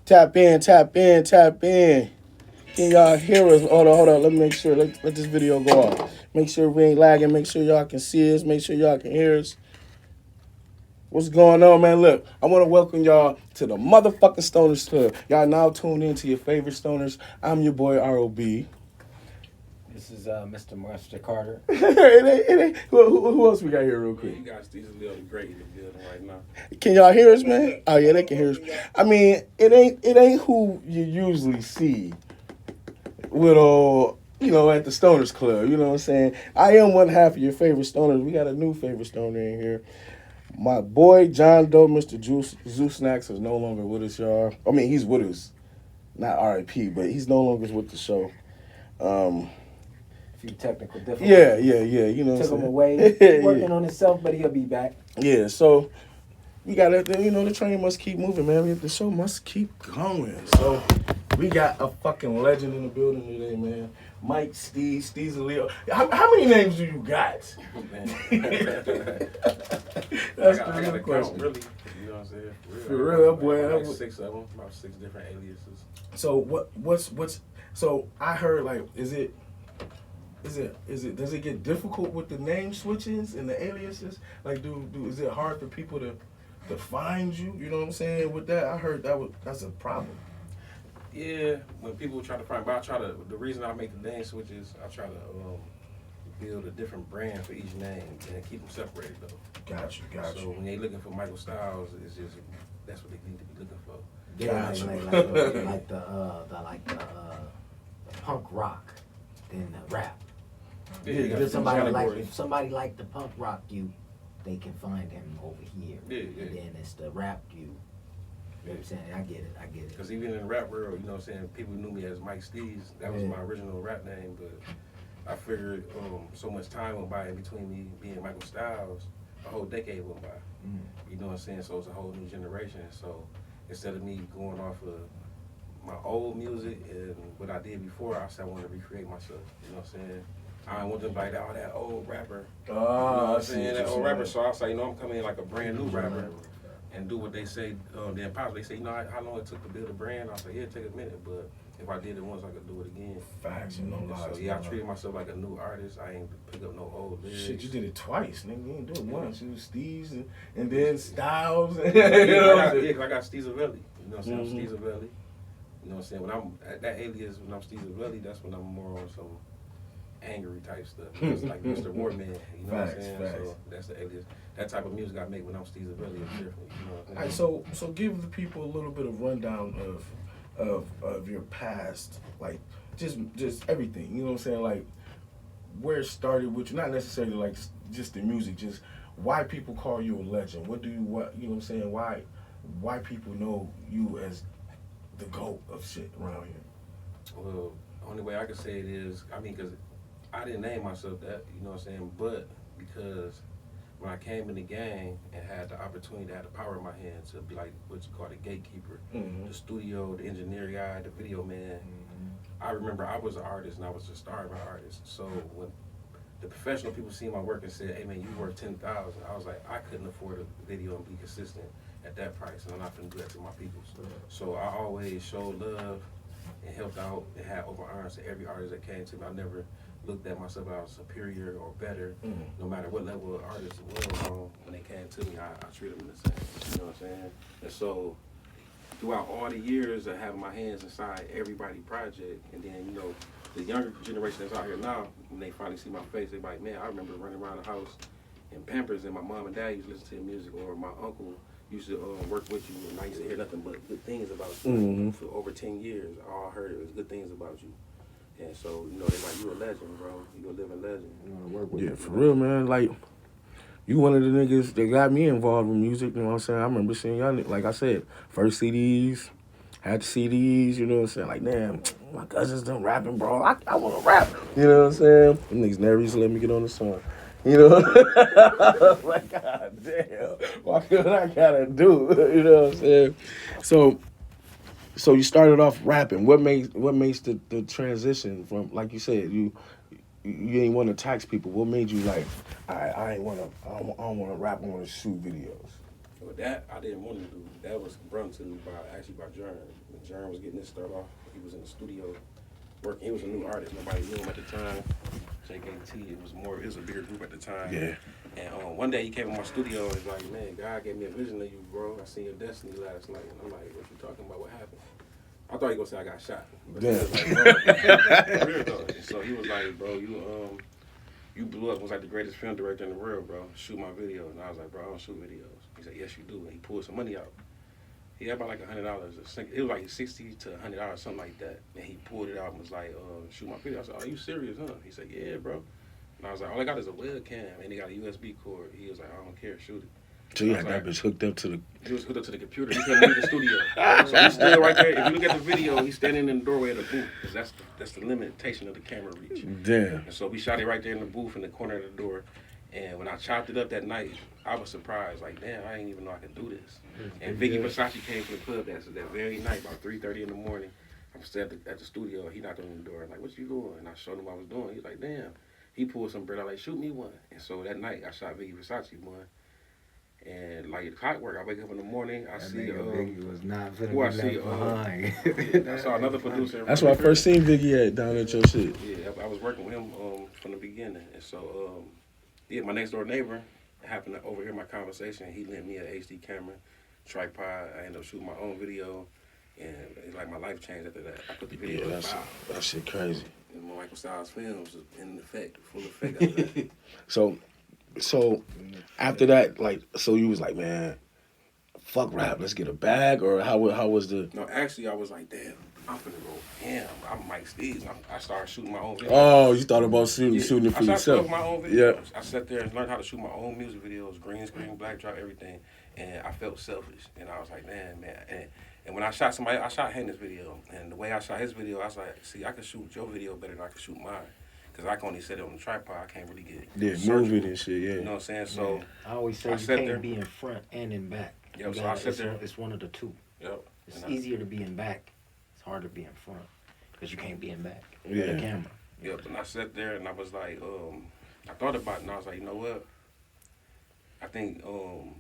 Tap in, tap in, tap in. Can y'all hear us? Hold on. Let me make sure. Let this video go off. Make sure we ain't lagging. Make sure y'all can see us. Make sure y'all can hear us. What's going on, man? Look, I want to welcome y'all to the motherfucking Stoners Club. Y'all now tuned in to your favorite Stoners. I'm your boy, R.O.B. This is Mr. Master Carter. it ain't. Who else we got here real quick? You got Steezaleo the Great in the building right now. Can y'all hear us, man? Oh, yeah, they can hear us. I mean, it ain't who you usually see with all, at the Stoners Club. You know what I'm saying? I am one half of your favorite Stoners. We got a new favorite Stoner in here. My boy John Doe, Mr. Zeus Snacks, is no longer with us, y'all. I mean, he's with us, not R.I.P., but he's no longer with the show. A few technical difficulties. Yeah. You know, took him what I'm away. saying? Working on himself, but he'll be back. Yeah. So we got to, the train must keep moving, man. The show must keep going. So we got a fucking legend in the building today, man. Mike, Steezaleo. How many names do you got? Man. That's I got the a question. count, really. You know what I'm saying? For real, that boy. Like That 6 of them, about 6 different aliases. So what's so I heard, like, does it get difficult with the name switches and the aliases? Like, is it hard for people to find you? You know what I'm saying? With that, I heard that's a problem. Yeah, when people try to find, but the reason I make the name switches, I try to build a different brand for each name and keep them separated though. Got you. So when they looking for Michael Styles, it's just, that's what they need to be looking for. Yeah, Gotcha. like the punk rock than the rap. Yeah, you got If somebody categories. if somebody like the punk rock you, they can find him over here. Yeah. And then it's the rap you. You know what I'm saying? I get it. Because even in the rap world, you know what I'm saying, people knew me as Mike Steez. That was my original rap name, but I figured so much time went by in between me being Michael Styles, a whole decade went by. You know what I'm saying? So it's a whole new generation. So instead of me going off of my old music and what I did before, I said I want to recreate myself. You know what I'm saying? I don't want them like that old rapper. You know what I'm saying? That old rapper. So I was like, I'm coming in like a brand new rapper and do what they say. Then possibly they say, how long it took to build a brand? I say, yeah, it take a minute, but if I did it once, I could do it again. Facts, no lies. So yeah, I treated myself like a new artist. I ain't pick up no old lyrics. Shit, you did it twice, nigga. You didn't do it once. You was Steez and then Styles. Yeah, because I got Steezaleo. You know what I'm saying? I'm Steezaleo. You know what I'm saying? When I'm at that alias, when I'm Steezaleo, that's when I'm more on some angry type stuff. It's like Mr. Warman. You know what I'm saying? Facts. So that's the alias. That type of music I make when I'm Steezaleo is different. You know what I'm All right, so give the people a little bit of rundown of your past, like just everything. You know what I'm saying? Like where it started with you, not necessarily like just the music, just why people call you a legend. You know what I'm saying? Why people know you as the GOAT of shit around here? Well, the only way I can say it is, because I didn't name myself that, you know what I'm saying? But because when I came in the game and had the opportunity to have the power in my hands to be like what you call the gatekeeper, the studio, the engineer guy, the video man, I remember I was an artist and I was a starving artist. So when the professional people see my work and said, hey man, you worth 10,000, I was like, I couldn't afford a video and be consistent at that price, and I'm not gonna do that to my people. So I always showed love and helped out and had open arms to every artist that came to me. I never looked at myself as superior or better, no matter what level of artist it was on. When they came to me, I treated them the same. You know what I'm saying? And so throughout all the years of having my hands inside everybody project, and then the younger generation that's out here now, when they finally see my face, they be like, man, I remember running around the house in Pampers, and my mom and dad used to listen to the music, or my uncle used to work with you, and I used to hear nothing but good things about you. For over 10 years, all I heard was good things about you. And so, they're like, you a legend, bro. You a living legend. You want to work with Yeah, for real, man. Like, you one of the niggas that got me involved with music, you know what I'm saying? I remember seeing y'all, like I said, first CDs, had the CDs, you know what I'm saying? Like, damn, my cousins done rapping, bro. I want to rap, you know what I'm saying? Them niggas never used to let me get on the song. You know, like, God damn, what I gotta do? You know what I'm saying? So you started off rapping. What makes the transition from, like you said, you ain't want to tax people? What made you like, I don't want to rap, I want to shoot videos? But that I didn't want to do. That was brought to me by Jern. When Jern was getting this start off, he was in the studio working. He was a new artist. Nobody knew him at the time. JKT. It was a bigger group at the time. Yeah. And one day he came in my studio and was like, man, God gave me a vision of you, bro. I seen your destiny last night. And I'm like, what you talking about? What happened? I thought he was gonna say I got shot. But Damn. he was like, bro, for real though. And so he was like, bro, you blew up. Was like the greatest film director in the world, bro. Shoot my video. And I was like, bro, I don't shoot videos. He said, yes, you do. And he pulled some money out. He had about like $100. It was like $60 to $100, something like that. And he pulled it out and was like, shoot my video. I said, are you serious, huh? He said, yeah, bro. And I was like, all I got is a webcam, and he got a USB cord. He was like, I don't care, shoot it. So you had that bitch hooked up to the... He was hooked up to the computer. He couldn't leave the studio. So he's still right there. If you look at the video, he's standing in the doorway of the booth, because that's the limitation of the camera reach. Damn. And so we shot it right there in the booth in the corner of the door. And when I chopped it up that night, I was surprised. Like, damn, I didn't even know I could do this. And Vicky Versace came to the club that very night, about 3:30 in the morning. I'm still at the studio. He knocked on the door. Like, what you doing? And I showed him what I was doing. He's like, damn. He pulled some bread out, like, shoot me one. And so that night, I shot Vicky Versace one. And like clockwork, I wake up in the morning, I see Biggie was not finna who I be see left behind. I saw another producer. That's where I first seen Biggie at, down at your shit. Yeah, I was working with him from the beginning. And so my next door neighbor happened to overhear my conversation. He lent me an HD camera, tripod. I ended up shooting my own video, and it's like my life changed after that. I put the video in file. That shit crazy. And my Michael Styles films was in effect, full effect after that. So after that, like, so you was like, man, fuck rap, let's get a bag, or how was the? No, actually, I was like, damn, I'm finna go. Damn, I'm Mike Steez. I started shooting my own videos. Oh, you thought about shooting it for I yourself? started my own videos. Yeah. I sat there and learned how to shoot my own music videos, green screen, backdrop, everything, and I felt selfish. And I was like, man. And when I shot somebody, I shot Henry's video, and the way I shot his video, I was like, see, I can shoot your video better than I can shoot mine. Because I can only set it on the tripod. I can't really get move it and shit, yeah. You know what I'm saying? So I always say you can't be in front and in back. Yep, so I sat there. It's one of the two. Yep. It's easier to be in back. It's harder to be in front. Because you can't be in back. Yeah. The camera. Yep, and I sat there and I was like, I thought about it and I was like, you know what? I think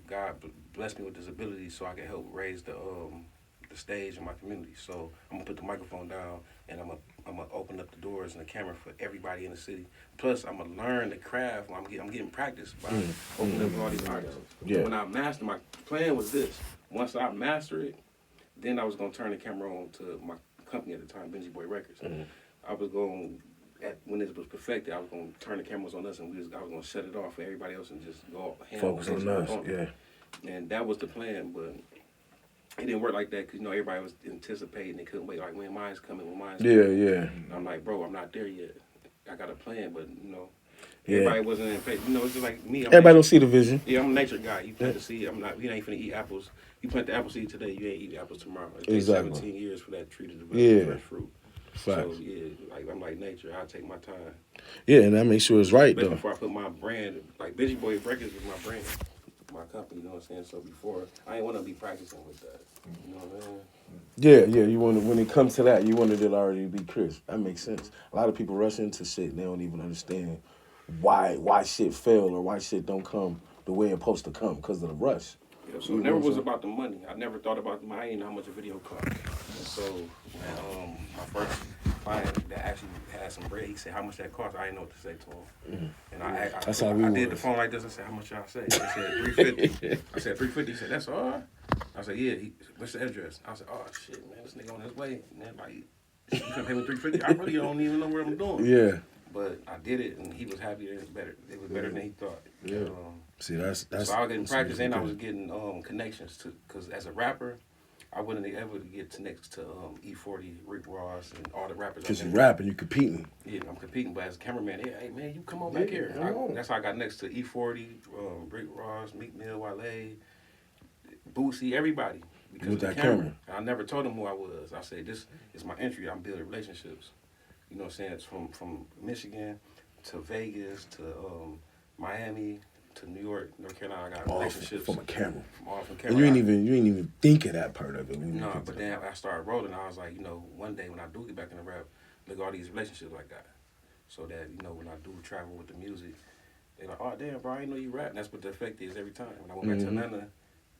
God blessed me with this ability so I can help raise the stage in my community. So I'm gonna put the microphone down and I'm gonna open up the doors and the camera for everybody in the city. Plus I'm gonna learn the craft. I'm getting practice by opening up all these artists. Yeah. When I master, my plan was this. Once I master it, then I was gonna turn the camera on to my company at the time, Benji Boy Records. I was going when it was perfected, I was gonna turn the cameras on us and I was gonna shut it off for everybody else and just go focus on us. Yeah. And that was the plan, but it didn't work like that because, everybody was anticipating and couldn't wait. Like, when mine's coming, Yeah. And I'm like, bro, I'm not there yet. I got a plan, but, everybody wasn't in faith. It's just like me. Everybody don't see the vision. Yeah, I'm a nature guy. You plant the seed. We ain't finna eat apples. You plant the apple seed today, you ain't eat apples tomorrow. It takes 17 years for that tree to develop fresh fruit. Facts. So, I'm like nature. I take my time. Yeah, and that makes sure it's right, Especially though. before I put my brand, like Benji Boy Records is my brand. My company, you know what I'm saying? So before, I ain't want to be practicing with that. You know what I mean? Yeah, you want when it comes to that, you wanted it already to be crisp. That makes sense. A lot of people rush into shit and they don't even understand why shit fail or why shit don't come the way it's supposed to come because of the rush. Yeah, so it never was about the money. I never thought about the money. I didn't know how much a video cost. And so my first client that actually had some bread, he said how much that cost. I didn't know what to say to him. And I did the phone like this. I said, how much y'all say? He said $350. I said $350. He said, that's all? I said, yeah. What's the address? I said, oh shit, man, this nigga on his way. And then like, you can pay me $350. I really don't even know what I'm doing. Yeah. But I did it, and he was happy that it was better. It was better than he thought. Yeah. See, that's so I was getting practice, and I was getting connections to, because as a rapper, I wouldn't ever get connected to E40, Rick Ross, and all the rappers. Because you're rapping, you're competing. Yeah, I'm competing, but as a cameraman, hey man, you come on back here. That's how I got next to E40, Rick Ross, Meek Mill, Wale, Boosie, everybody. Because with of the that camera. I never told them who I was. I said, this is my entry. I'm building relationships. You know what I'm saying? It's from Michigan to Vegas to Miami to New York, North Carolina. I got relationships from a camera. From camera. And you ain't even think of that part of it. No, but then I started rolling. I was like, one day when I do get back in the rap, look at all these relationships I got. So that, when I do travel with the music, they're like, oh damn, bro, I didn't know you rap. And that's what the effect is every time. When I went back to Atlanta,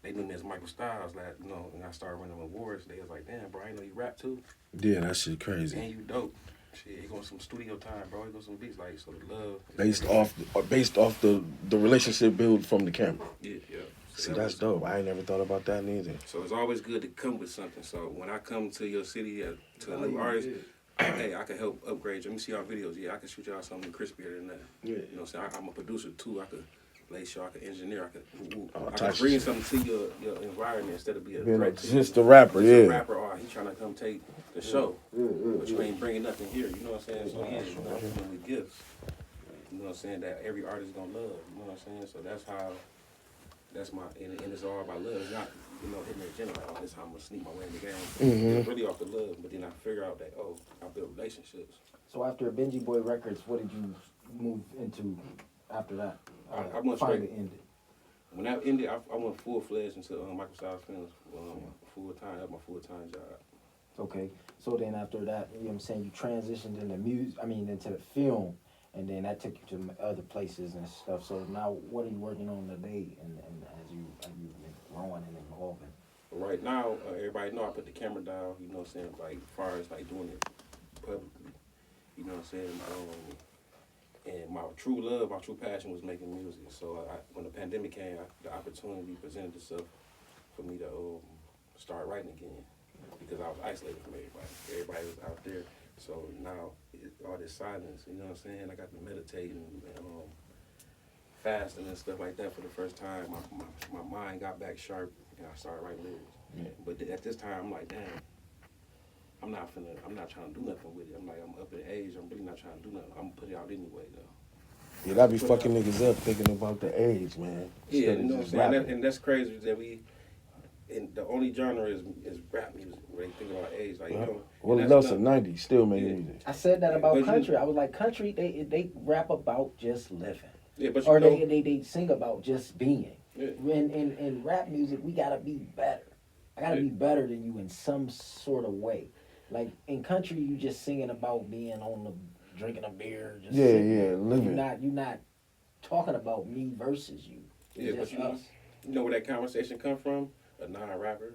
they knew me as Michael Styles. Like, you know, and I started winning awards. They was like, damn, bro, I didn't know you rap too. Yeah, that shit crazy. And you dope. Shit, he going some studio time, bro. He got some beats like so the love. Based off the relationship built from the camera. Yeah. So See, that's dope. I ain't never thought about that neither. So it's always good to come with something. So when I come to your city to a new artist, hey, I can help upgrade you. Let me see y'all videos. Yeah, I can shoot y'all something crispier than that. Yeah. You know what I'm saying? I'm a producer too. I could lace y'all, I could engineer, All I could types of bring shit. something to your environment instead of being Just a rapper, Just yeah. a rapper, or he trying to come take the show. But you ain't bringing nothing here. You know what I'm saying? So yeah, you know, I'm with gifts. You know what I'm saying? That every artist gonna love. You know what I'm saying? So that's my, and it's all about love. It's not, you know, hitting the agenda like, oh, this is how I'm gonna sneak my way in the game. It's really off the love, but then I figure out that, oh, I build relationships. So after Benji Boy Records, what did you move into after that? I went finally straight. ended. When that ended, I went full-fledged into Michael Styles Films, full-time. That was my full-time job. Okay, so then after that, you know what I'm saying, you transitioned into into the film, and then that took you to other places and stuff. So now, what are you working on today, and as you've been growing and evolving? Right now, everybody know I put the camera down, you know what I'm saying, like, as far as, like, doing it publicly, you know what I'm saying, and my true love, my true passion was making music. So when the pandemic came, the opportunity presented itself for me to start writing again, because I was isolated from everybody. Everybody was out there. So now, all this silence, you know what I'm saying, I got to meditate and fasting and stuff like that for the first time. My mind got back sharp, and I started writing lyrics. Yeah. But at this time, I'm like, damn, I'm not trying to do nothing with it. I'm like, I'm up in age. I'm really not trying to do nothing. I'm gonna put it out anyway, though. Yeah, that be fucking niggas up thinking about the age, man. Yeah, Instead you of know what I'm just saying? rapping. And that's crazy that and the only genre is rap music where they think about age. Like, you know. Well, and Nelson, 90, still making Yeah. music. I said that Yeah, about but country. I was like, country, they rap about just living. Yeah, but Or you know, they sing about just being. Yeah. In rap music, we gotta be better. I gotta be better than you in some sort of way. Like in country, you just singing about being on the drinking a beer. Just sitting there. living. You're not talking about me versus you. It's yeah, but just us. you know where that conversation come from? A non-rapper.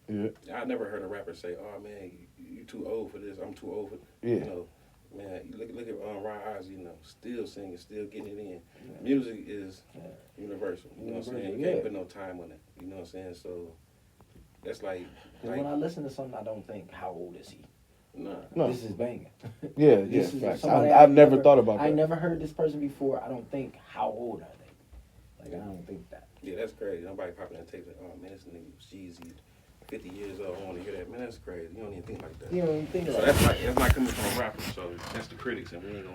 Yeah. I never heard a rapper say, "Oh man, you too old for this. I'm too old for." Yeah. You know, man, you look at Ron Ozzy, you know, still singing, still getting it in. Music is universal. You know what I'm saying? You can't put no time on it. You know what I'm saying? So that's like Because when I listen to something, I don't think, how old is he? nah. No. This is banging. Yeah, This is facts. somebody I've never thought about that. I never heard this person before. I don't think, how old are they? Like, I don't think that. Yeah, that's crazy. Nobody popping that tape like, oh man, this nigga was Jeezy, 50 years old. I want to hear that. Man, that's crazy. You don't even think like that. You don't even think So like that's not coming from a rapper. So that's the critics, and we ain't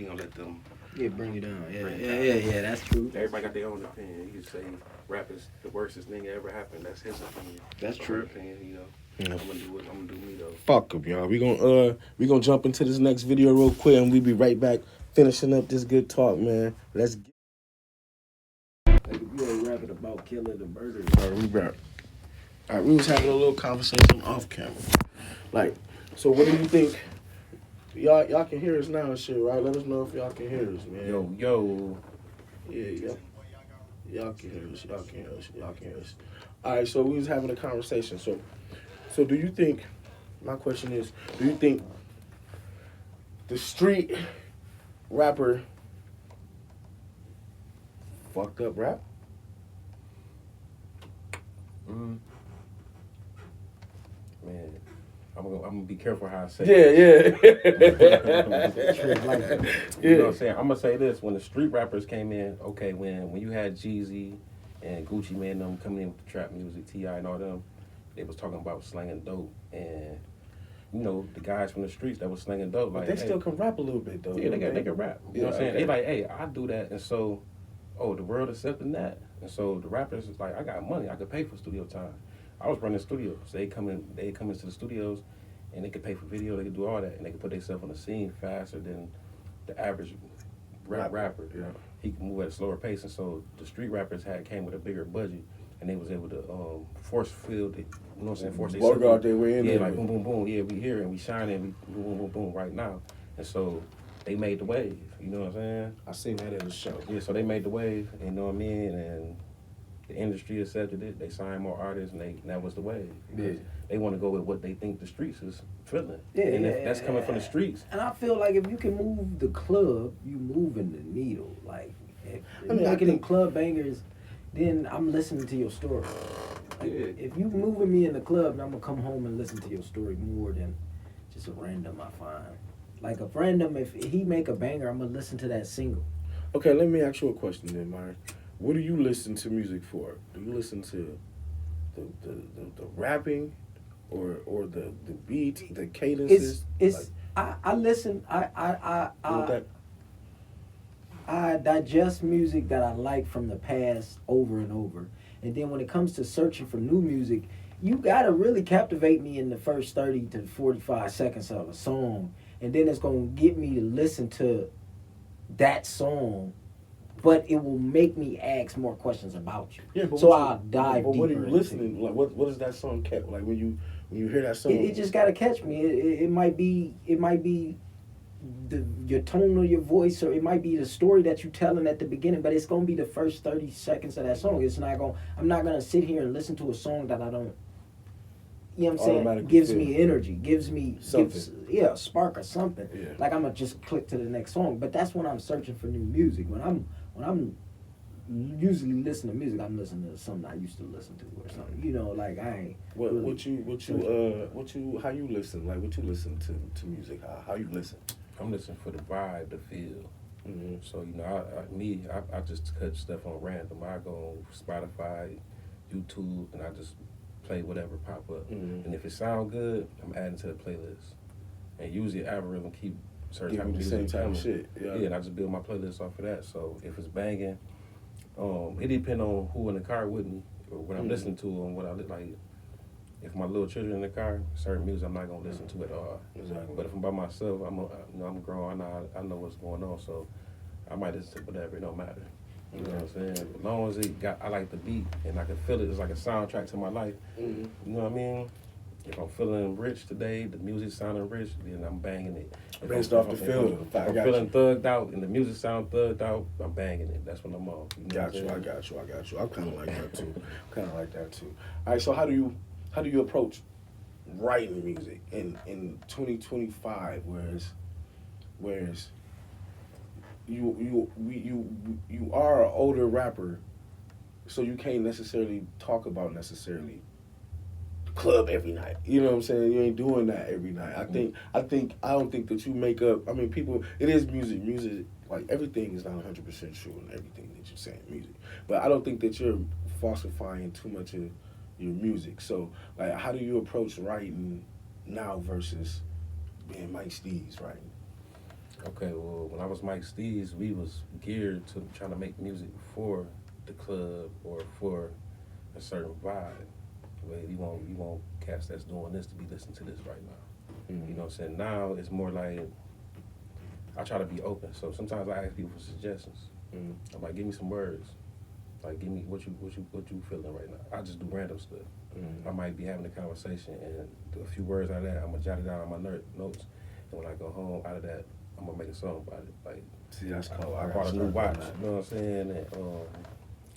gonna let them. Yeah, bring you down. Bring it down. Yeah, that's true. Everybody got their own opinion. You can say rap is the worstest thing that ever happened. That's his opinion. That's Her true. opinion, you know. Yeah. I'm gonna do me though. Fuck up, y'all. We gonna jump into this next video real quick, and we be right back finishing up this good talk, man. Let's get. Like, if you ain't rapping about killing the murder. All right, we back. All right, we was having a little conversation off camera. Like, so what do you think? Y'all can hear us now and shit, right? Let us know if y'all can hear us, man. Yo. Yeah. Y'all can hear us. Y'all can hear us. Y'all can hear us. All right, so we was having a conversation. So do you think? My question is, do you think the street rapper fucked up rap? Man, I'm gonna be careful how I say Yeah. You know what I'm saying? I'm gonna say this: when the street rappers came in, okay, when you had Jeezy and Gucci Mane them coming in with the trap music, T.I. and all them, they was talking about slanging dope, and you know the guys from the streets that was slanging dope, like They still can rap a little bit though. yeah, they can rap. You know what I'm saying? okay. They like, hey, I do that, and so, the world accepting that, and so the rappers is like, I got money, I could pay for studio time. I was running studios, so they come into the studios, and they could pay for video, they could do all that, and they could put themselves on the scene faster than the average rapper. Yeah. He can move at a slower pace, and so the street rappers came with a bigger budget, and they was able to force field it. You know what I'm saying? Force Bogart their way in yeah, there. like boom, boom, boom. Yeah, we here and we shining. We boom, boom, boom right now. And so they made the wave. You know what I'm saying? I seen that in the show. Yeah, so they made the wave. You know what I mean? And the industry accepted it. They signed more artists, and that was the way. Yeah. They want to go with what they think the streets is feeling. Yeah, and yeah, if that's coming from the streets. And I feel like if you can move the club, you moving the needle. Like, if I mean, you're I making them think- club bangers, then I'm listening to your story. Like, Yeah. if you moving me in the club, I'm gonna come home and listen to your story more than just a random I find. Like a random, if he make a banger, I'm gonna listen to that single. Okay, let me ask you a question then, Myron. What do you listen to music for? Do you listen to the rapping or the beats, the cadences? It's I listen What that? I digest music that I like from the past over and over. And then when it comes to searching for new music, you gotta really captivate me in the first 30 to 45 seconds of a song. And then it's gonna get me to listen to that song, but it will make me ask more questions about you. Yeah, but So what you- I'll dive But what are deeper you into listening? Like, what is that song kept? Like when you hear that song, It just gotta catch me. It might be your tone of your voice, or it might be the story that you're telling at the beginning. But it's gonna be the first 30 seconds of that song. It's not gonna. I'm not gonna sit here and listen to a song that I don't. You know what I'm saying? Automatically Gives feel. me energy. Gives me Something. a spark or something. Yeah. Like I'm gonna just click to the next song. But that's when I'm searching for new music. When I'm usually listening to music, I'm listening to something I used to listen to or something. You know, like I ain't. how you listen? Like what you listen to music? How you listen? I'm listening for the vibe, the feel. Mm-hmm. So, you know, I just cut stuff on random. I go on Spotify, YouTube, and I just play whatever pop up. Mhm. And if it sound good, I'm adding to the playlist. And usually the algorithm keep certain type of The music same type coming. of shit. Yeah. Yeah, and I just build my playlist off of that. So if it's banging, it depends on who in the car with me or what I'm Mhm. listening to and what I like. If my little children in the car, certain music I'm not gonna listen to at all. Exactly. But if I'm by myself, I'm grown. I know what's going on, so I might listen to whatever. It don't matter. You know what I'm saying? As long as I like the beat and I can feel it. It's like a soundtrack to my life. Mm-hmm. You know what I mean? If I'm feeling rich today, the music sounding rich, then I'm banging it. Based off the feel. If I I'm got feeling you. thugged out and the music sound thugged out, I'm banging it. That's when I'm on. You know Got what you. I'm I saying? got you. I'm kind of like that too. All right. So how do you approach writing music in 2025? Whereas you are an older rapper, so you can't necessarily talk about necessarily the club every night. You know what I'm saying? You ain't doing that every night. I don't think that you make up. I mean, people. It is music. Music, like everything, is not 100% true in everything that you're saying. Music, but I don't think that you're falsifying too much of your music. So, like, how do you approach writing now versus being Mike Steez writing? Okay, well, when I was Mike Steez, we was geared to trying to make music for the club or for a certain vibe. Where you want cats that's doing this to be listening to this right now. Mm-hmm. You know what I'm saying? Now it's more like I try to be open. So sometimes I ask people for suggestions. Mm-hmm. I'm like, give me some words. Like, give me what you feeling right now. I just do random stuff. Mm-hmm. I might be having a conversation and do a few words out of that. I'm gonna jot it down on my notes, and when I go home, out of that, I'm gonna make a song about it. Like, See, that's cool. I bought a new watch. You know what I'm saying? And,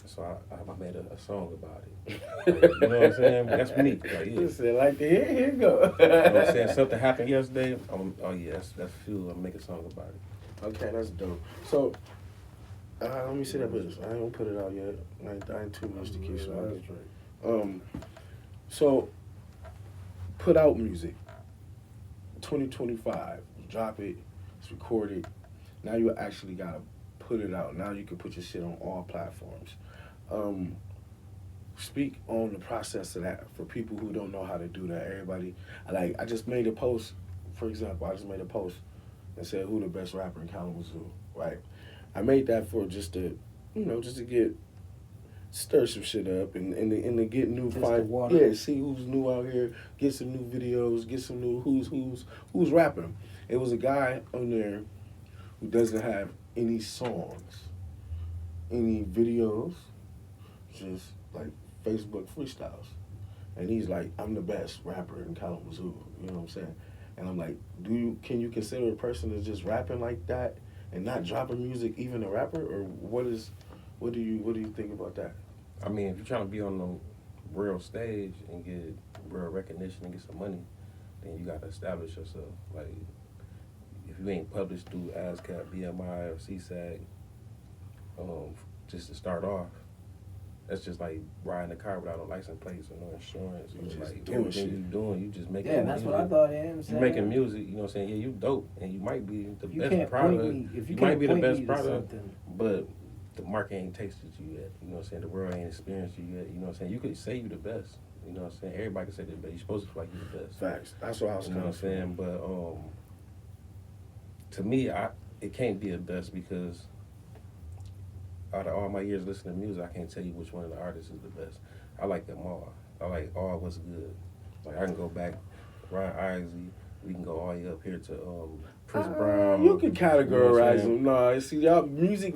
so I made a song about it. You know what I'm saying? That's me. Like, yeah. Listen, like here you go. You know what I'm saying? Something happened yesterday. Oh yeah, that's fuel. I'm making a song about it. Okay, that's dope. So, let me see that business. I ain't gonna put it out yet. I ain't too much to keep smoking. So, put out music. 2025, drop it. It's recorded. Now you actually gotta put it out. Now you can put your shit on all platforms. Speak on the process of that for people who don't know how to do that. Everybody, I just made a post. For example, I just made a post and said who the best rapper in Kalamazoo, right? I made that for just to get stir some shit up and to get new Test the water. yeah, see who's new out here, get some new videos, get some new who's rapping. It was a guy on there who doesn't have any songs, any videos, just like Facebook freestyles. And he's like, I'm the best rapper in Kalamazoo, you know what I'm saying? And I'm like, can you consider a person that's just rapping like that and not dropping music even a rapper? Or what do you think about that? I mean, if you're trying to be on the real stage and get real recognition and get some money, then you got to establish yourself. Like, if you ain't published through ASCAP, BMI, or CSAC, um, just to start off, that's just like riding a car without a license plate or no insurance. You Or just like doing everything shit. you doing, you just making. Yeah, and that's what I music. thought. You You making music, you know what I'm saying? Yeah, you dope, and you might be the You best can't product. point me if you might can't be the point best me to product, something. but the market ain't tasted you yet. You know what I'm saying? The world ain't experienced you yet. You know what I'm saying? You could say you the best. You know what I'm saying? Everybody can say they're the best. You're supposed to feel like you're the best. Facts. That's what I was You know what coming I'm from. saying? But to me, it can't be a best because out of all my years listening to music, I can't tell you which one of the artists is the best. I like them all. I like all what's good. Like I can go back, Ryan Isley. We can go all the way up here to Chris Brown. You can You know what I'm categorize saying? them. No, see, y'all music,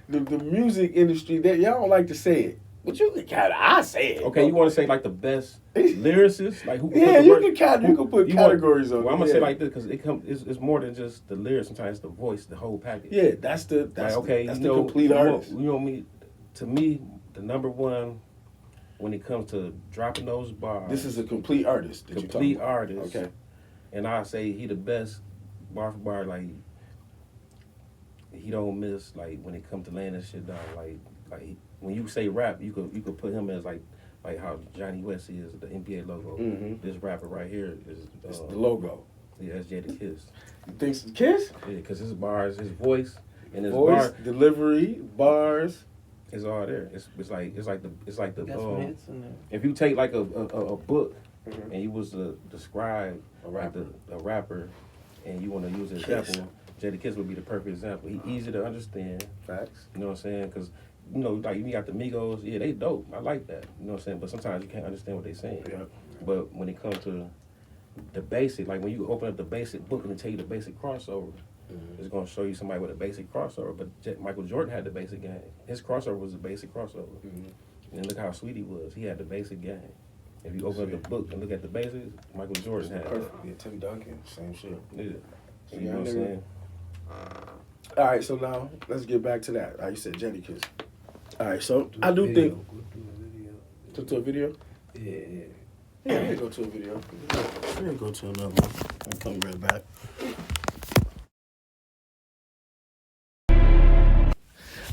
the music industry, that y'all don't like to say it, but you can I say it. Okay, you want to say like the best lyricists, like who? Can Yeah, put the you word, you can put categories on. Well, I'm it, gonna say yeah. like this because it's more than just the lyrics. Sometimes it's the voice, the whole package. Yeah, that's Like, okay, that's you the know, complete artist. You know me. To me, the number one when it comes to dropping those bars. This is a complete artist. That complete you're talking about. artist. Okay. And I say he the best bar for bar. Like he don't miss. Like when it comes to laying that shit down. Like when you say rap, you could put him as like how Johnny West is the NBA logo. Mm-hmm. This rapper right here is It's the logo. Yeah, that's Jada Kiss. You think it's Kiss? Yeah, because his bars, his voice, and his Voice, bar delivery, bars. is all there. It's like the Got some hits in there. if you take like a book Mhm. and you was to describe A rapper. a rapper and you want to use an Kiss. example, Jada Kiss would be the perfect example. He easy to understand. Facts. You know what I'm saying? Because you know, like you got the Migos, yeah, they dope. I like that. You know what I'm saying? But sometimes you can't understand what they saying. Yeah. But when it comes to the basic, like when you open up the basic book and it tell you the basic crossover, it's gonna show you somebody with a basic crossover. But Michael Jordan had the basic game. His crossover was the basic crossover. And look how sweet he was. He had the basic game. If you open up the book and look at the basics, Michael Jordan had that. Perfect. Yeah, Tim Duncan, same shit. Yeah. See, You know I what I'm never- saying? All right, so now let's get back to that. You said Jenny Kiss. All right, so I do think to a video. Yeah. Yeah, we go to a video. We'll go to another one. I'll come right back.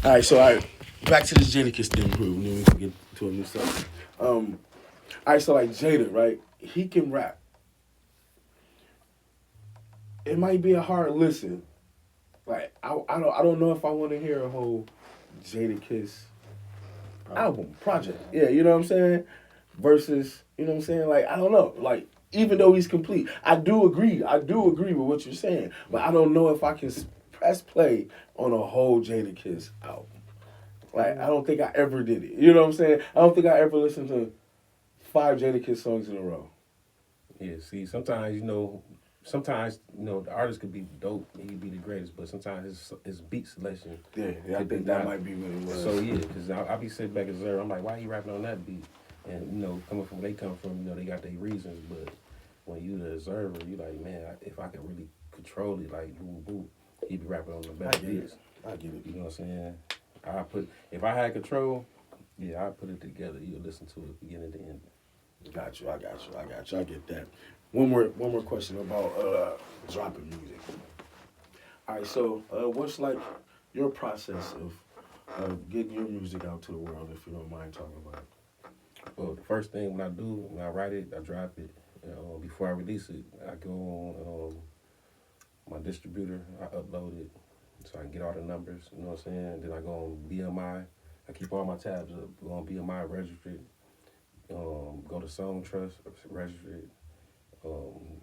All right, back to this Jadakiss thing, bro. And then we can get to a new song. All right, so like Jada, right? He can rap. It might be a hard listen. Like I don't know if I want to hear a whole Jadakiss album project. Yeah, you know what I'm saying? Versus, you know what I'm saying? Like I don't know. Like even though he's complete, I do agree with what you're saying, but I don't know if I can press play on a whole Jadakiss album. Like I don't think I ever did it. You know what I'm saying? I don't think I ever listened to 5 Jadakiss songs in a row. Yeah, see, sometimes, you know, the artist could be dope, he could be the greatest, but sometimes his beat selection. Yeah, I think that might be what it was. So yeah, because I'll be sitting back and observe. I'm like, why he rapping on that beat? And you know, coming from where they come from, you know, they got their reasons. But when you the observer, you like, man, if I could really control it, like boom, boom, he'd be rapping on the best beats. I get it. You know what I'm saying? If I had control, yeah, I'd put it together. You'll listen to it beginning to end. Got you. I get that. One more question about dropping music. All right, so what's like your process of getting your music out to the world, if you don't mind talking about it? Well, the first thing when I write it, I drop it. Before I release it, I go on my distributor, I upload it so I can get all the numbers, you know what I'm saying? Then I go on BMI, I keep all my tabs up, go on BMI, register it, go to Song Trust, register it,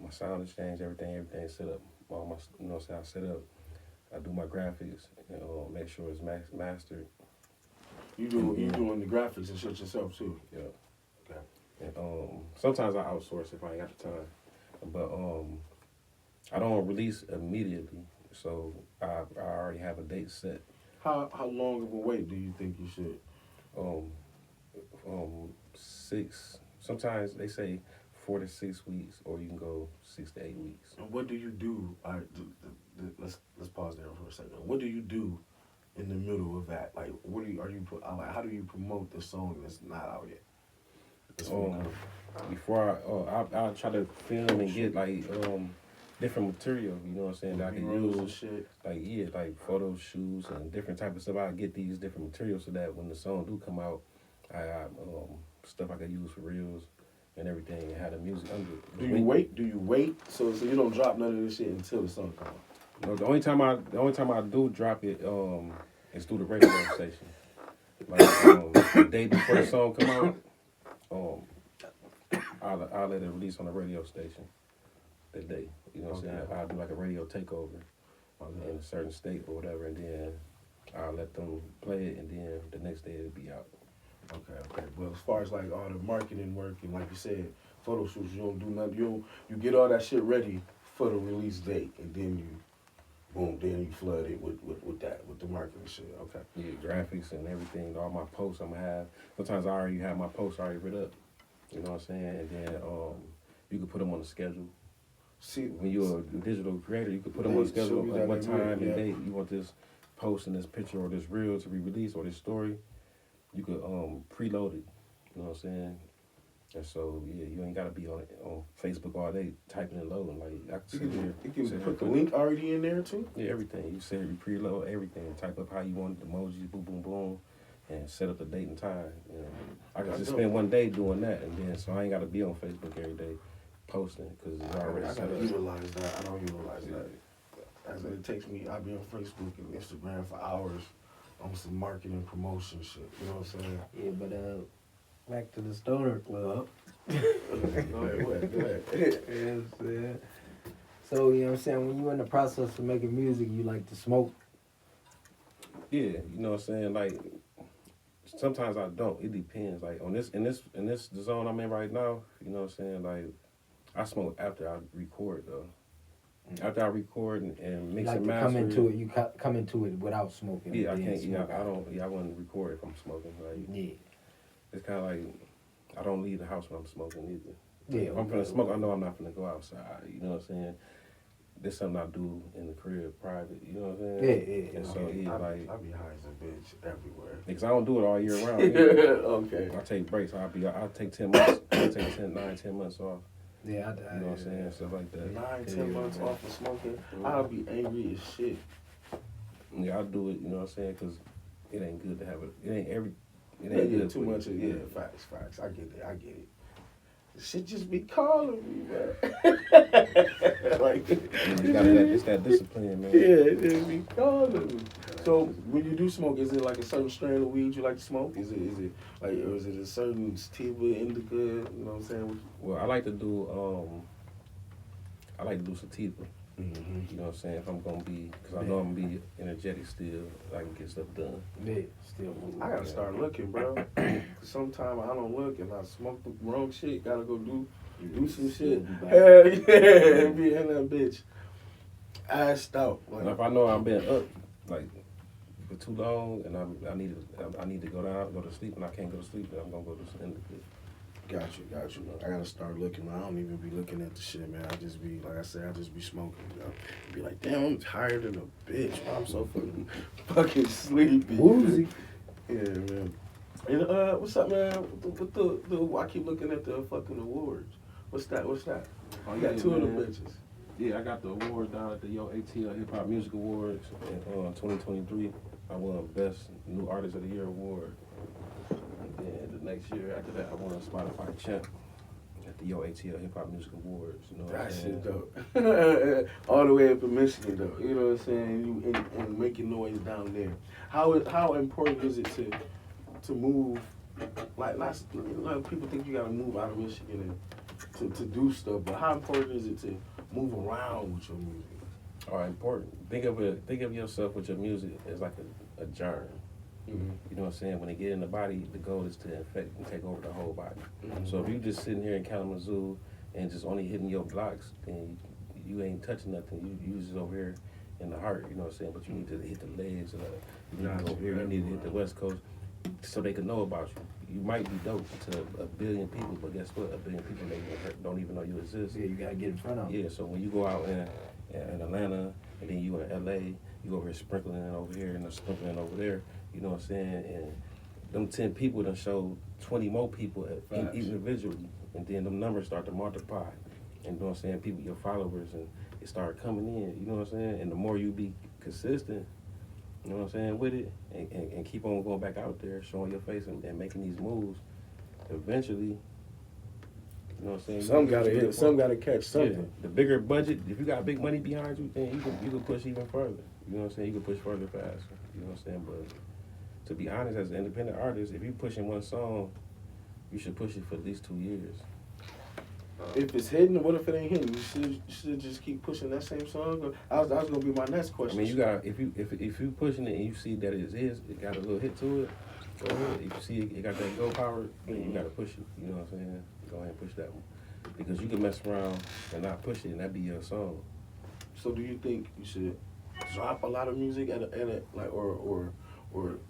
my sound exchange, everything set up. All my, you know what I'm saying, I set up, I do my graphics, and make sure it's mastered. You doing the graphics and shit yourself too? Yeah. Okay. And sometimes I outsource if I ain't got the time. But I don't release immediately, so I already have a date set. How long of a wait do you think you should? 6. Sometimes they say 4 to 6 weeks, or you can go 6 to 8 weeks. And what do you do? All right, let's pause there for a second. What do you do in the middle of that? Like, what like, how do you promote the song that's not out yet? That's Before I try to film and get like different material, you know what I'm saying, that I can B-rolls and use, shit. like photo shoots and different type of stuff. I get these different materials so that when the song do come out, I got stuff I can use for reels and everything, and have the music under it. Do you wait? So you don't drop none of this shit until the song comes out? No, the only time I do drop it is through the radio station. Like the day before the song come out, I'll let it release on the radio station that day. You know what I'm saying? I'll do like a radio takeover in a certain state or whatever, and then I'll let them play it, and then the next day it'll be out. Okay. Well, as far as like all the marketing work and like you said, photo shoots, you don't do nothing. You get all that shit ready for the release date, and then then you flood it with the marketing shit. Okay. Yeah, graphics and everything, all my posts I'm gonna have. Sometimes I already have my posts already writ up. You know what I'm saying? And then you can put them on the schedule. See, When you're a digital creator, you can put them on the schedule like what time and date you want this post and this picture or this reel to be released or this story. You could preload it. You know what I'm saying? And so you ain't gotta be on Facebook all day typing and loading. Like I can sit here. you can put the link already in there too. Yeah, everything. You say you preload everything. Type up how you want the emojis, boom, boom, boom, and set up the date and time. And I can just spend one day doing that, and then so I ain't gotta be on Facebook every day posting because it's already set up. Utilize that. I don't utilize that. As it takes me, I be on Facebook and Instagram for hours on some marketing promotion shit. You know what I'm saying? Yeah, but back to the Stoner Club. Go ahead. You know what I'm saying? So, you know what I'm saying, when you in the process of making music, you like to smoke? Yeah, you know what I'm saying? Like sometimes I don't. It depends. Like on this in this the zone I'm in right now, you know what I'm saying? Like I smoke after I record though. After I record and mix like and to master. come into it, you come into it without smoking. Yeah, I and then can't. Yeah, smoke. I don't. Yeah, I wouldn't record if I'm smoking. Like Yeah. it's kind of like I don't leave the house when I'm smoking either. Yeah. If I'm gonna smoke, I know I'm not gonna go outside. You know what I'm saying? This something I do in the crib, private. You know what I'm saying? Yeah. And so yeah, like I be high as a bitch everywhere. because I don't do it all year round. Okay. I take breaks. I take 10 months. I take 10 months off. Yeah, You know what I'm saying? Stuff like that. 9-10 months off of smoking, I'll be angry as shit. Yeah, I do it. You know what I'm saying? Because it ain't good to have it. It ain't Yeah, good too for you. much of facts. I get it. Shit just be calling me, man. Like, It's that discipline, man. yeah, it just be calling me. So when you do smoke, is it like a certain strain of weed you like to smoke? Is it like, or is it a certain sativa, indica? You know what I'm saying? Well, I like to do sativa. Mm-hmm. You know what I'm saying? If I'm gonna be, because I know I'm gonna be energetic still, I can get stuff done. Yeah, still moving. I gotta start looking, bro. Cause sometimes I don't look and I smoke the wrong shit. Gotta go do some shit. Hell yeah, be in that bitch. Assed out. And if I know I've been up like for too long and I need to go to sleep and I can't go to sleep, then I'm gonna go to sleep. Got you. I gotta start looking. I don't even be looking at the shit, man. I just be, like I said, I just be smoking. You know? Be like, damn, I'm tired than a bitch. I'm so fucking sleepy. Woozy. Yeah, man. And what's up, man? With the I keep looking at the fucking awards. What's that? Oh, You got two of them bitches. Yeah, I got the award down at the ATL Hip Hop Music Awards in 2023. I won Best New Artist of the Year award. And then the next year after that, I won a Spotify champ at the ATL Hip Hop Music Awards. You know what I'm That saying? shit dope. All the way up in Michigan, though. You know what I'm saying? And making noise down there. How important is it to move? Like people think you gotta move out of Michigan and to do stuff, but how important is it to move around with your music? All right, important. Think of yourself with your music as like a germ. Mm-hmm. You know what I'm saying? When they get in the body, the goal is to infect and take over the whole body. Mm-hmm. So if you just sitting here in Kalamazoo and just only hitting your blocks, then you ain't touching nothing. You just over here in the heart, you know what I'm saying? But you need to hit the legs, and you need to go over here. You need to hit the West Coast so they can know about you. You might be dope to a billion people, but guess what? A billion people don't even know you exist. Yeah, you gotta get in front of them. Yeah, so when you go out in Atlanta, and then you in LA, you over here sprinkling it over here and sprinkling over there. You know what I'm saying? And them 10 people done showed 20 more people individually, and then them numbers start to multiply. And you know what I'm saying? People, your followers, and it start coming in. You know what I'm saying? And the more you be consistent, you know what I'm saying, with it, and keep on going back out there, showing your face and making these moves, eventually, you know what I'm saying? Some gotta hit, some gotta catch something. Yeah, the bigger budget, if you got big money behind you, then you can push even further. You know what I'm saying? You can push further faster. You know what I'm saying? But to be honest, as an independent artist, if you pushing one song, you should push it for at least 2 years. If it's hidden, what if it ain't hidden? You should just keep pushing that same song. That was gonna be my next I question. mean, you got if you pushing it and you see that it got a little hit to it, go ahead. If you see it got that go power, then you gotta push it. You know what I'm saying? Go ahead and push that one, because you can mess around and not push it, and that be your song. So do you think you should drop a lot of music at a like or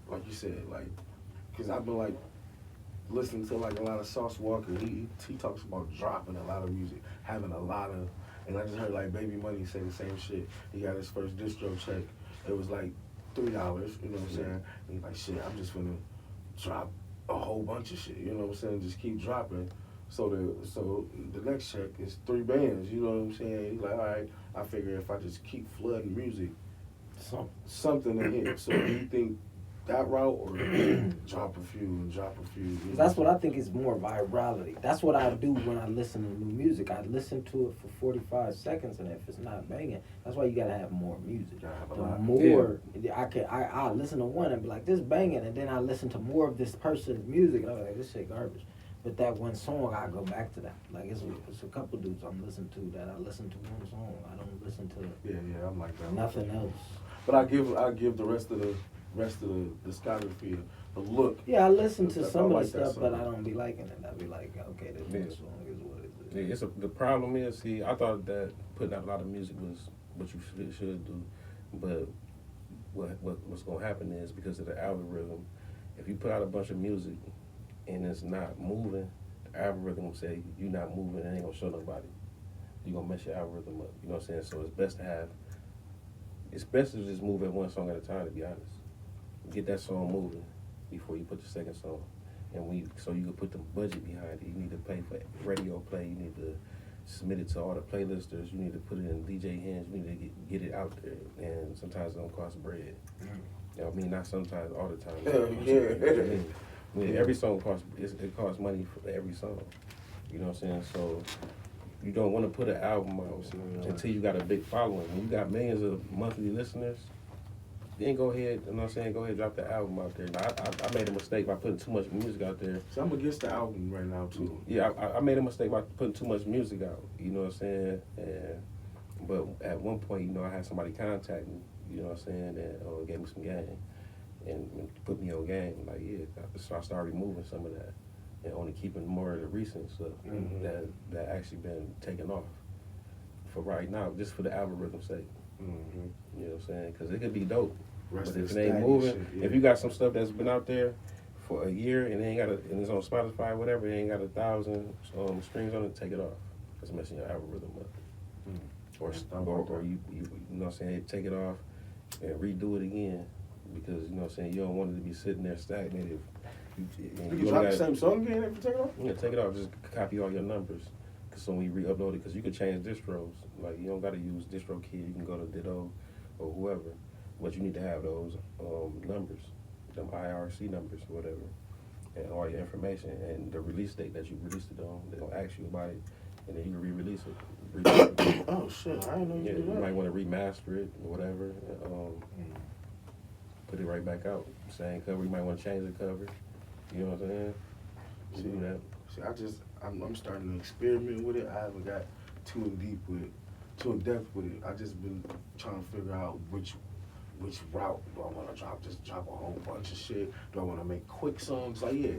like you said, like, because I've been like listening to like a lot of Sauce Walker. He talks about dropping a lot of music, having a lot of, and I just heard like Baby Money say the same shit. He got his first distro check. It was like $3. You know what I'm saying? And he's like, shit, I'm just gonna drop a whole bunch of shit. You know what I'm saying? Just keep dropping. So the next check is 3 bands. You know what I'm saying? He's like, all right. I figure if I just keep flooding music, something to hit. So do you think that route, or drop a few? That's what I think is more virality. That's what I do when I listen to new music. I listen to it for 45 seconds, and if it's not banging, that's why you gotta have more music. The more I listen to one and be like, this banging, and then I listen to more of this person's music, and I'm like, this shit garbage. But that one song, I go back to that. Like, it's a couple dudes I'm listening to that I listen to one song. I don't listen to I'm like that. nothing else. But I give the rest of the discography a look. Yeah, I listen to some like of the that stuff, but song. I don't be liking it. I be like, okay, this one song is what it is. Yeah, the problem is, see, I thought that putting out a lot of music was what you should do, but what's gonna happen is, because of the algorithm, if you put out a bunch of music and it's not moving, the algorithm will say you're not moving, and it ain't gonna show nobody. You're gonna mess your algorithm up. You know what I'm saying? So it's best to just move at one song at a time, to be honest. Get that song moving before you put the second song. And so you can put the budget behind it. You need to pay for radio play. You need to submit it to all the playlisters. You need to put it in DJ hands. You need to get it out there. And sometimes it don't cost bread. You know what I mean? Not sometimes, all the time. I mean, every song costs money for every song. You know what I'm saying? So you don't want to put an album out until you got a big following. When you got millions of monthly listeners, then go ahead, you know what I'm saying, go ahead and drop the album out there. Now, I made a mistake by putting too much music out there. So I'm against the album right now, too. Yeah, I made a mistake by putting too much music out, you know what I'm saying? But at one point, you know, I had somebody contact me, you know what I'm saying, and gave me some game and put me on game. Like, yeah, so I started removing some of that and only keeping more of the recent stuff that actually been taken off for right now, just for the algorithm's sake. Mm-hmm. You know what I'm saying? Because it could be dope. Rest But of if the it ain't static moving, shit, yeah. if you got some stuff that's been out there for a year and and it's on Spotify or whatever, it ain't got 1,000 streams on it, take it off. It's messing your algorithm up. Or you know what I'm saying, take it off and redo it again, because you know what I'm saying, you don't want it to be sitting there stagnated. You drop the same song again if you take it off? Yeah, take it off. Just copy all your numbers. So when you re-upload it, because you can change distros. Like, you don't got to use DistroKid. You can go to Ditto or whoever. But you need to have those numbers, them IRC numbers or whatever, and all your information and the release date that you released it on. They'll ask you about it, and then you can re-release it. Oh, shit. I didn't know you did that. You might want to remaster it or whatever, put it right back out. Same cover. You might want to change the cover. You know what I'm saying? You do that. See, I'm starting to experiment with it. I haven't got too in depth with it. I just been trying to figure out which route do I want to drop. Just drop a whole bunch of shit. Do I want to make quick songs? Like, yeah,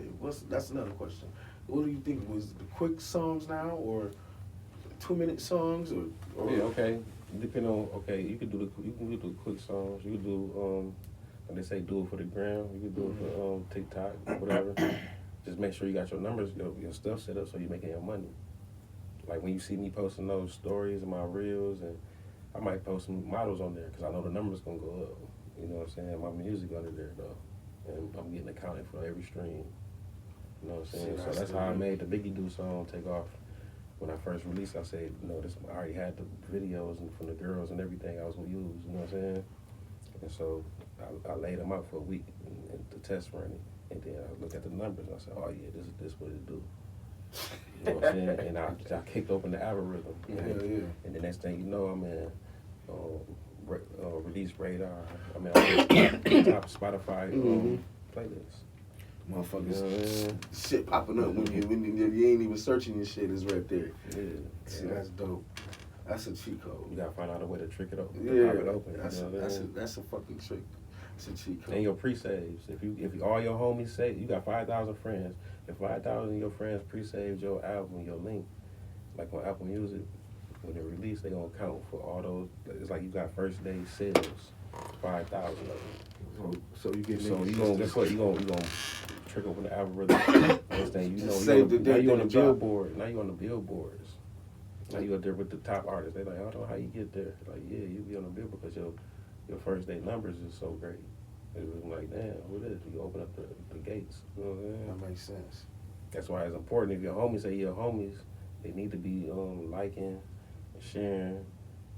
that's another question. What do you think, was the quick songs now, or 2-minute songs, or Yeah, okay. Depending on, you can do the quick songs. You can do like they say, do it for the gram. You can do it for TikTok, whatever. Just make sure you got your numbers, your stuff set up so you're making your money. Like when you see me posting those stories and my reels, and I might post some models on there because I know the numbers gonna go up. You know what I'm saying? My music under there though, and I'm getting accounted for every stream. You know what I'm saying? So that's how I made the Biggie Do song take off. When I first released, I said, you know, this I already had the videos and from the girls and everything I was gonna use. You know what I'm saying? And so I laid them out for a week and the test running, and then I looked at the numbers and I said, oh yeah, this what it do. You know what I'm saying? And I kicked open the algorithm. And the next thing you know, I'm in release radar. I mean, I'm top Spotify playlist. Motherfuckers, shit popping up when you ain't even searching your shit is right there. Yeah. See, that's dope. That's a cheat code. You gotta find out a way to trick it open. Yeah, Pop it open. That's a fucking trick. It's a cheat code. And your pre-saves. If you all your homies say you got 5,000 friends, if 5,000 of your friends pre-saved your album, your link, like on Apple Music, when they release, they gonna count for all those. It's like you got first day sales, 5,000 of them. So you get So you gonna guess what? You gonna trick open the algorithm. Next thing you know, now you on the billboard. Now you on the billboards. Now you up there with the top artists. They like, I don't know how you get there. Like, yeah, you be on the billboard because your first day numbers is so great. It was like, damn, what is it? You open up the gates. You know what I'm saying? That makes sense. That's why it's important. If your homies say your homies, they need to be liking, and sharing,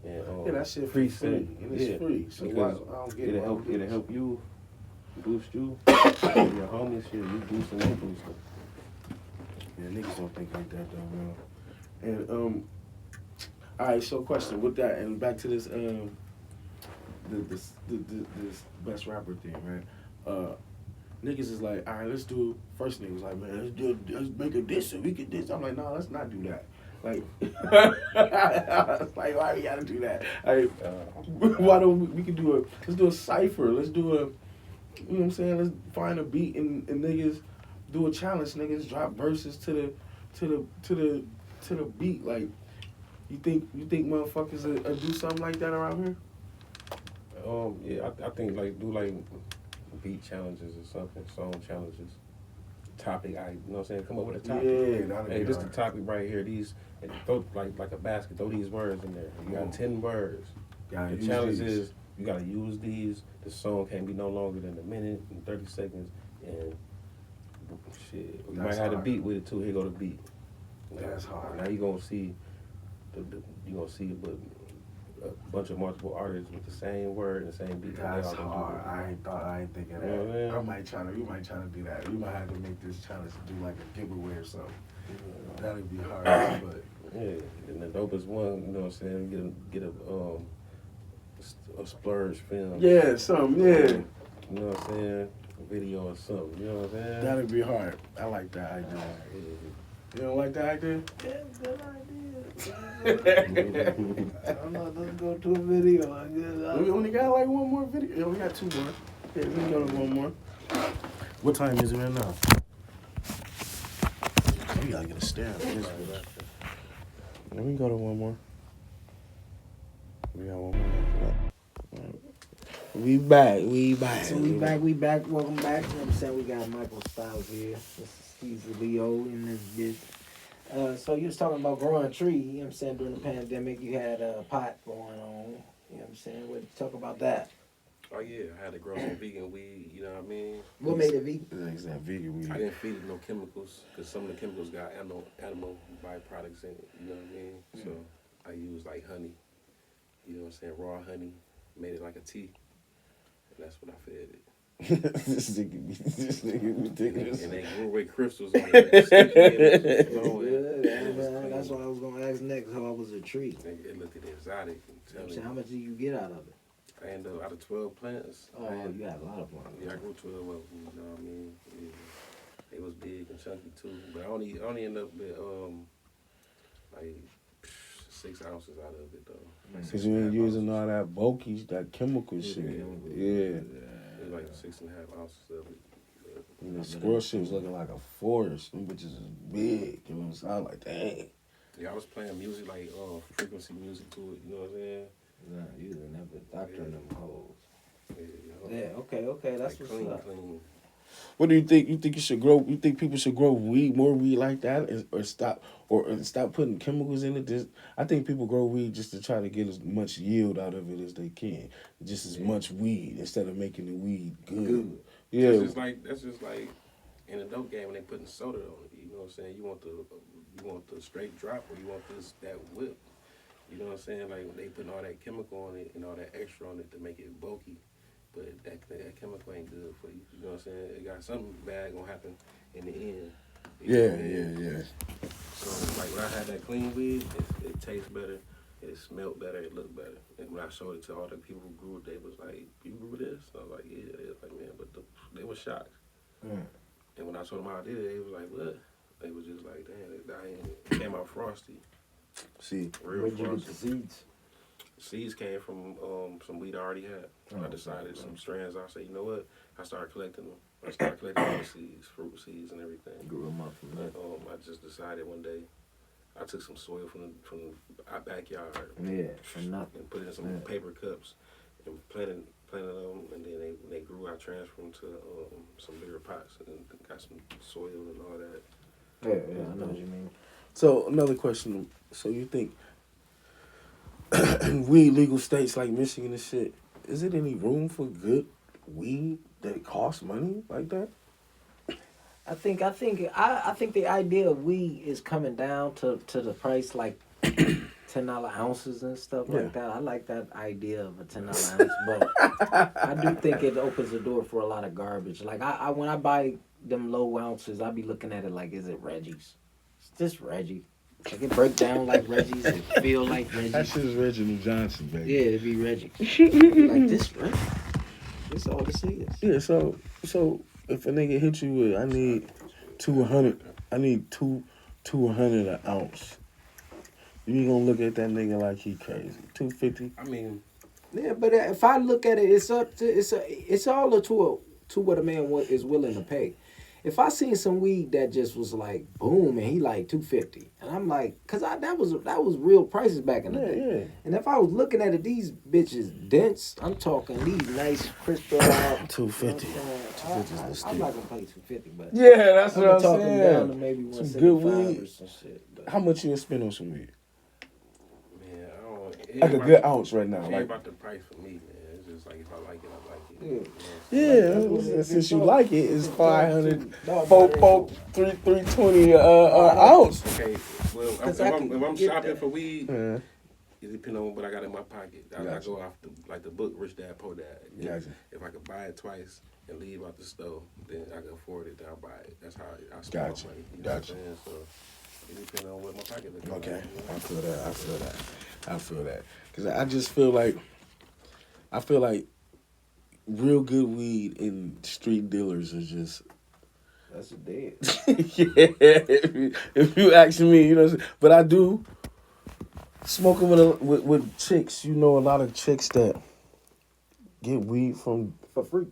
and that shit free. And it's free. So why, I don't get it'll help you, boost you. And your homies, shit, you boosting, they boosting. Yeah, niggas don't think like that though, man. And all right. So question with that, and back to this this best rapper thing, right? Niggas is like, all right, let's do. First niggas like, man, let's make a diss and we can diss. I'm like, no, let's not do that. Like, like why we gotta do that? Like, why don't we can do let's do a cipher. Let's do you know what I'm saying? Let's find a beat and niggas do a challenge. Niggas drop verses to the beat. Like, you think motherfuckers will do something like that around here? Yeah, I think like do like beat challenges or something, song challenges, topic. You know what I'm saying? Come up with a topic. Yeah, hey, this the topic right here. These and throw like a basket. Throw these words in there. You got 10 words. The challenge is you gotta use these. The song can't be no longer than a minute and 30 seconds. And shit, you might have a beat with it too. Here go the beat. That's hard. Now you gonna see a bunch of multiple artists with the same word and the same beat. That's hard. I ain't thinking of that. Yeah. We might try to do that. We might have to make this challenge to do like a giveaway or something. That'd be hard, but yeah. And the dopest one, you know what I'm saying? Get a splurge film. yeah, something. Yeah. You know what I'm saying? A video or something. You know what I'm saying? That'd be hard. I like that idea. You don't like that idea? Yeah, good idea. I don't know, let's go to a video. I guess. We only got like one more video. Yeah, we got two more. Yeah, we can go to one more. What time is it right now? We gotta get a stamp. Yeah, we can go to one more. We got one more. We back. So we back. Welcome back. You know what I'm saying? We got Michael Styles here. This is Steezaleo in this bitch. So you was talking about growing a tree, you know what I'm saying, during the pandemic. You had a pot going on, you know what I'm saying? What talk about that? Oh yeah, I had to grow some vegan weed, you know what I mean? What made it vegan? Exactly, vegan weed. I didn't feed it no chemicals, because some of the chemicals got animal byproducts in it, you know what I mean? So I used like honey, you know what I'm saying, raw honey, made it like a tea, and that's what I fed it. This nigga ridiculous. And they grew away crystals on it. Sticky Yeah, that's what I was gonna ask next. How was the tree? It looked exotic. You know what I'm saying? How much did you get out of it? I ended up out of 12 plants. Oh, you had a lot of plants. Yeah, I grew 12 of them, you know what I mean? Yeah. They was big and chunky too. But I only ended up with like 6 ounces out of it though. Like Cause you ain't using all that bulky, that chemical shit. Yeah. It was like 6.5 ounces of it. The squirrel shit was looking like a forest. Them bitches is big. You know what I'm saying? I was like, dang. Yeah, I was playing music like frequency music to it. You know what I'm saying? Nah, you never doctoring them hoes. Yeah, Yeah, okay, that's like what's up. clean. What do you think? You think you should grow? You think people should grow more weed like that, or stop, or stop putting chemicals in it? I think people grow weed just to try to get as much yield out of it as they can, just as much weed instead of making the weed good. Yeah, That's just like in the dope game when they putting soda on it. You know what I'm saying? You want the straight drop or you want that whip. You know what I'm saying? Like they putting all that chemical on it and all that extra on it to make it bulky. But that chemical ain't good for you. You know what I'm saying? It got something bad gonna happen in the end. yeah. So like when I had that clean weed, it tastes better, it smelled better, it looked better. And when I showed it to all the people who grew it, they was like, "You grew this?" I was like, "Yeah." They was like, "Man," but they were shocked. And when I told them how I did it, they was like, "What?" They was just like, "Damn, it came out frosty." See, Real Where'd you get frosty. the seeds? Seeds came from some weed I already had. I decided some strands. I said, you know what? I started collecting them. I started collecting all the seeds, fruit seeds, and everything. Grew them up from And, there. I just decided one day. I took some soil from our backyard. Yeah, from nothing. And put it in some paper cups and planted them. And then they grew. I transferred them to some bigger pots and got some soil and all that. Yeah, I know what you mean. so another question. So you think weed legal states like Michigan and shit, is it any room for good weed that costs money like that? I think the idea of weed is coming down to the price like $10 ounces and stuff like that. I like that idea of a $10 ounce, but I do think it opens the door for a lot of garbage. Like I when I buy them low ounces, I be looking at it like, is it Reggie's? It's just Reggie. Like it break down like Reggie's, it feel like That Reggie's. shit is Reginald Johnson, baby. Yeah, it'd be Reggie. Like this Reggie. That's all this is. Yeah, so if a nigga hit you with, I need 200 an ounce, you gonna look at that nigga like he crazy. 250. I mean, Yeah, but if I look at it, it's all to what a man is willing to pay. If I seen some weed that just was like boom and he like 250, and I'm like, cause that was real prices back in the day. Yeah. And if I was looking at it, these bitches dense. I'm talking these nice crystal out. 250. You know what I'm saying? I'm not gonna pay 250, but Yeah, that's I'm what I'm talking down to saying. maybe Some 175 good weed. or some shit. But How much you spend on some weed? man, I don't. It Like a ain't good about- ounce right now. It ain't Like, about the price for me, man. It's just like if I like it, I like it. Yeah. You know? yeah, Like, that's what it since is. you like it, it's 500, No, 320 ounce. Okay, well, Cause if I I'm can get shopping that. for weed, Yeah. it depends on what I got in my pocket. I Gotcha. go off the book Rich Dad Poor Dad. Gotcha. If I could buy it twice and leave out the store, then I can afford it. Then I buy it. That's how I spend Gotcha. my money. You know Gotcha. what I'm saying? So it depends on what my pocket looks Okay, like. You know? I feel that. Cause I just feel like, real good weed and street dealers are just, That's a dead. yeah. If you ask me, you know, what I'm saying? But I do smoking with chicks. You know, a lot of chicks that get weed from For free.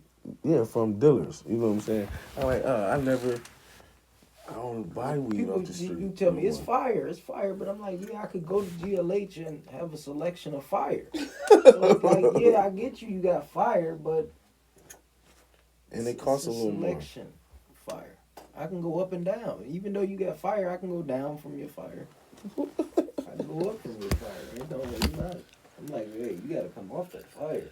from dealers. You know what I'm saying? I'm like, I don't buy weed People, off the street. you tell me no it's more. fire, but I'm like, yeah, I could go to GLH and have a selection of fire. So it's like, yeah, I get you got fire, but And it it's costs a little more. selection of fire. I can go up and down. Even though you got fire, I can go down from your fire. I can go up from your fire. It don't really matter. I'm like, hey, you gotta come off that fire.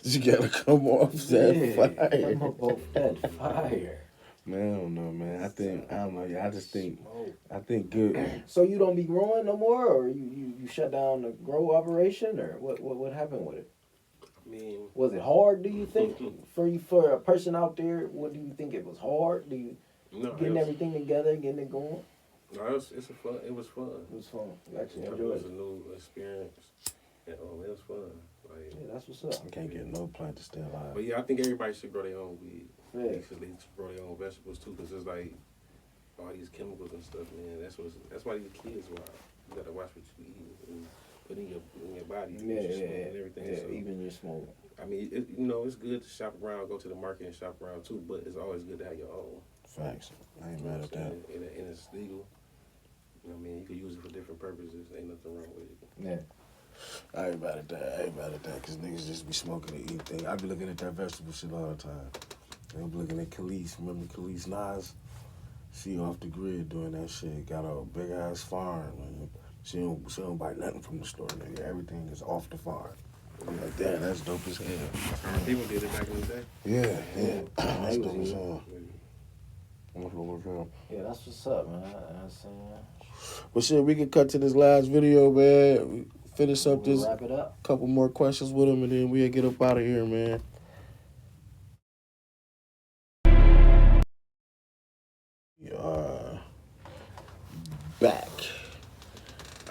You gotta come off that Yeah, fire. come up off that fire. Man, I don't know, man. I don't know. Yeah, Smoke. I think good. So you don't be growing no more, or you shut down the grow operation, or what happened with it? I mean, Was it hard? Do you think for a person out there? What do you think it was hard? Do you no, getting everything together, getting it going? no, it was fun. It was fun. It was fun. You actually It enjoyed was it. a new experience. And, it was fun. Like, Yeah, that's what's up. I can't get no plant to stay alive. but yeah, I think everybody should grow their own weed. Yeah. They should grow their own vegetables too, because it's like all these chemicals and stuff, man. That's why these kids wild. You gotta watch what you eat and put in your body, what you smoke and everything. Yeah, So, even your smoke. I mean, it's good to shop around, go to the market and shop around too, but it's always good to have your own. Facts. I ain't You know mad what at that. I'm saying? And it's legal. You know what I mean? You can use it for different purposes. Ain't nothing wrong with it. Yeah. I ain't mad at that. Cause niggas just be smoking and eat things. I be looking at that vegetable shit all the time. I'm looking at Khalees. Remember Khalees Nas? She off the grid doing that shit. Got a big ass farm. Man. She don't buy nothing from the store, nigga. Everything is off the farm. I'm like, damn, that's dope as hell. People did it back in the day. Yeah. That's They dope was as here. hell. Yeah, that's what's up, man. You know what I'm saying? Well, shit, we can cut to this last video, man. We finish up We'll this wrap it up. couple more questions with him, and then we'll get up out of here, man. We are back.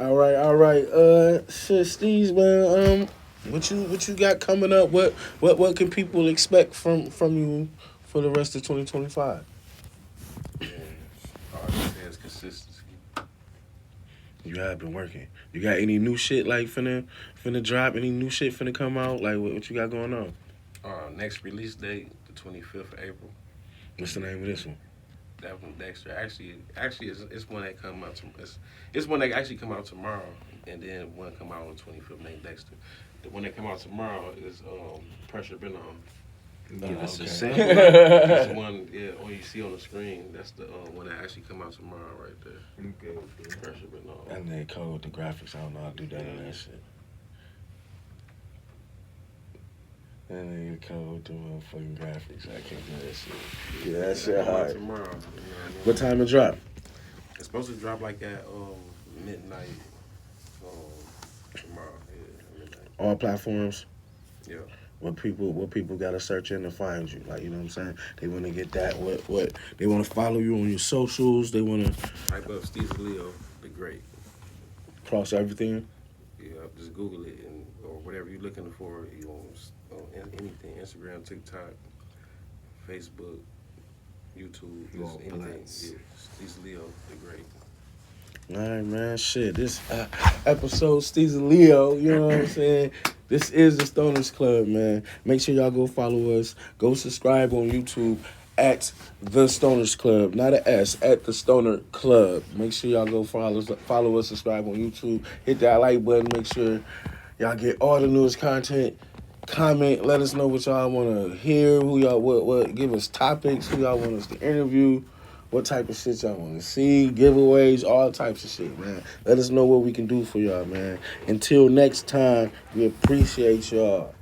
All right. Shit, Steez, man. What you got coming up? What can people expect from you for the rest of 2025? Yeah. All I can say is consistency. You have been working. You got any new shit like finna drop? Any new shit finna come out? Like what you got going on? Next release date, the 25th of April. What's the name of this one? That one, Dexter. Actually, it's one that come out. It's one that actually come out tomorrow, and then one come out on the 25th named Dexter. The one that come out tomorrow is Pressure Been On. Oh, That's a okay. sample. That's the one, all you see on the screen. That's the one that actually come out tomorrow, right there. Okay. Pressure Been On. And they code the graphics. I don't know how to do that on that shit. And they code the motherfucking graphics. I can't do that shit. Yeah, that shit Come out hard. tomorrow. You know what I mean? What time it drop? It's supposed to drop like at midnight tomorrow. Yeah, midnight. All platforms. Yeah. What people gotta search in to find you? Like, you know what I'm saying? They wanna get that. What they wanna follow you on your socials. They wanna Type up Steezaleo, the great. cross everything. Yeah, just Google it or whatever you're looking for. You on anything, Instagram, TikTok, Facebook, YouTube, You just on anything. plans. Yeah, Steezaleo, the great. All right, man. Shit, this episode Steezaleo, you know what I'm saying? This is the Stoners Club, man. Make sure y'all go follow us. Go subscribe on YouTube at the Stoners Club, not an S, at the Stoner Club. Make sure y'all go follow us, subscribe on YouTube. Hit that like button. Make sure y'all get all the newest content. Comment, let us know what y'all want to hear. Who y'all what? Give us topics. Who y'all want us to interview. What type of shit y'all want to see, giveaways, all types of shit, man. Let us know what we can do for y'all, man. Until next time, we appreciate y'all.